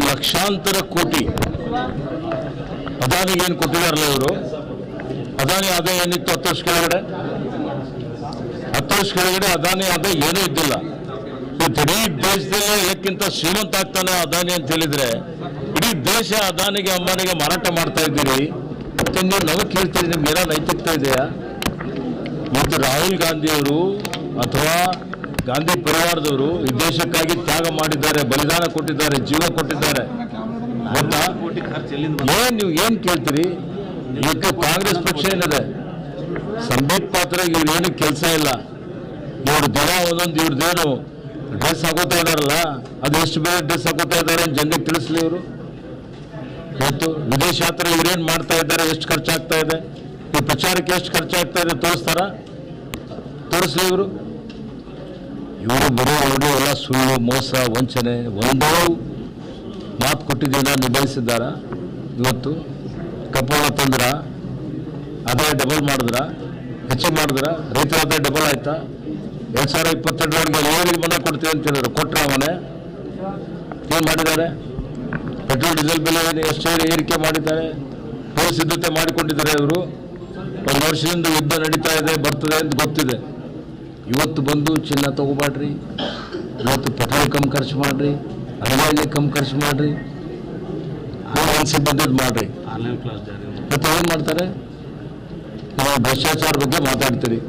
ಲಕ್ಷಾಂತರ ಕೋಟಿ ಅದಾನಿಗೆ ಏನು ಕೊಟ್ಟಿದಾರಲ್ಲ ಇವರು, ಅದಾನಿ ಆದಾಯ ಏನಿತ್ತು 10 ವರ್ಷ ಕೆಳಗಡೆ? 10 ವರ್ಷ ಕೆಳಗಡೆ ಅದಾನಿ ಆದಾಯ ಏನೂ ಇದ್ದಿಲ್ಲ. ಇಡೀ ದೇಶದಲ್ಲೇ ಎಲ್ಲಕ್ಕಿಂತ ಶ್ರೀಮಂತ ಆಗ್ತಾನೆ ಅದಾನಿ ಅಂತ ಹೇಳಿದ್ರೆ, ಇಡೀ ದೇಶ ಅದಾನಿಗೆ ಅಂಬಾನಿಗೆ ಮಾರಾಟ ಮಾಡ್ತಾ ಇದ್ದೀರಿ. ಮತ್ತೆ ನೀವು ನಮಗೆ ಕೇಳ್ತೀರಿ, ನಿಮ್ಗೆ ಏನೋ ನೈತಿಕತೆ ಇದೆಯಾ? ಮತ್ತು ರಾಹುಲ್ ಗಾಂಧಿಯವರು ಅಥವಾ ಗಾಂಧಿ ಪರಿವಾರದವರು ಈ ದೇಶಕ್ಕಾಗಿ ತ್ಯಾಗ ಮಾಡಿದ್ದಾರೆ, ಬಲಿದಾನ ಕೊಟ್ಟಿದ್ದಾರೆ, ಜೀವ ಕೊಟ್ಟಿದ್ದಾರೆ. ಗೊತ್ತಾ? ನೀವು ಏನು ಕೇಳ್ತೀರಿ? ಇವತ್ತು ಕಾಂಗ್ರೆಸ್ ಪಕ್ಷ ಏನಿದೆ, ಸಂಬಿತ್ ಪಾತ್ರ ಇವ್ರು ಏನು ಕೆಲಸ ಇಲ್ಲ. ಇವ್ರ ದಿನ ಒಂದೊಂದು ಇವ್ರದ್ದೇನು ಡ್ರೆಸ್ ಹಾಕೋತಾ ಇದಾರಲ್ಲ, ಅದು ಎಷ್ಟು ಬೇರೆ ಡ್ರೆಸ್ ಹಾಕೋತಾ ಇದ್ದಾರೆ ಜನರಿಗೆ ತಿಳಿಸ್ಲಿ ಇವರು. ಇವತ್ತು ವಿದೇಶ ಯಾತ್ರೆ ಇವ್ರೇನು ಮಾಡ್ತಾ ಇದ್ದಾರೆ, ಎಷ್ಟು ಖರ್ಚಾಗ್ತಾ ಇದೆ, ಈ ಪ್ರಚಾರಕ್ಕೆ ಎಷ್ಟು ಖರ್ಚಾಗ್ತಾ ಇದೆ ತೋರಿಸ್ಲಿ ಇವರು. ಇವರು ಬರೋ ಎಲ್ಲ ಸುಳ್ಳು, ಮೋಸ, ವಂಚನೆ, ಒಂದೋ ಮಾತು ಕೊಟ್ಟಿದ್ದೀನ ನಿಭಾಯಿಸಿದ್ದಾರ. ಇವತ್ತು ಕಪ್ಪಳ ತಂದ್ರ ಆದಾಯ ಡಬಲ್ ಮಾಡಿದ್ರ, ಹೆಚ್ಚಿಗೆ ಮಾಡಿದ್ರ, ರೈತರ ಆದಾಯ ಡಬಲ್ ಆಯ್ತಾ? 2022 ಏಳಿಗೆ ಮನೆ ಕೊಡ್ತೀವಿ ಅಂತ ಹೇಳಿದ್ರು, ಕೊಟ್ಟರೆ ಮನೆ ಏನು ಮಾಡಿದ್ದಾರೆ? ಪೆಟ್ರೋಲ್ ಡೀಸೆಲ್ ಬೆಲೆ ಎಷ್ಟು ಏರಿಕೆ ಮಾಡಿದ್ದಾರೆ, ಪೂರ್ವ ಸಿದ್ಧತೆ ಮಾಡಿಕೊಂಡಿದ್ದಾರೆ. ಇವರು 1 ವರ್ಷದಿಂದ ಯುದ್ಧ ನಡೀತಾ ಇದೆ, ಬರ್ತದೆ ಅಂತ ಗೊತ್ತಿದೆ. ಇವತ್ತು ಬಂದು ಚಿನ್ನ ತಗೋಬಾಡ್ರಿ, ಇವತ್ತು ಪೆಟ್ರೋಲ್ ಕಮ್ಮಿ ಖರ್ಚು ಮಾಡಿರಿ, ಅಡುಗೆ ಕಮ್ಮಿ ಖರ್ಚು ಮಾಡಿರಿ, ಬಂದಿದ್ದು ಮಾಡಿರಿ. ಮತ್ತೆ ಏನು ಮಾಡ್ತಾರೆ? ನಾವು ಭ್ರಷ್ಟಾಚಾರ ಬಗ್ಗೆ ಮಾತಾಡ್ತೀರಿ.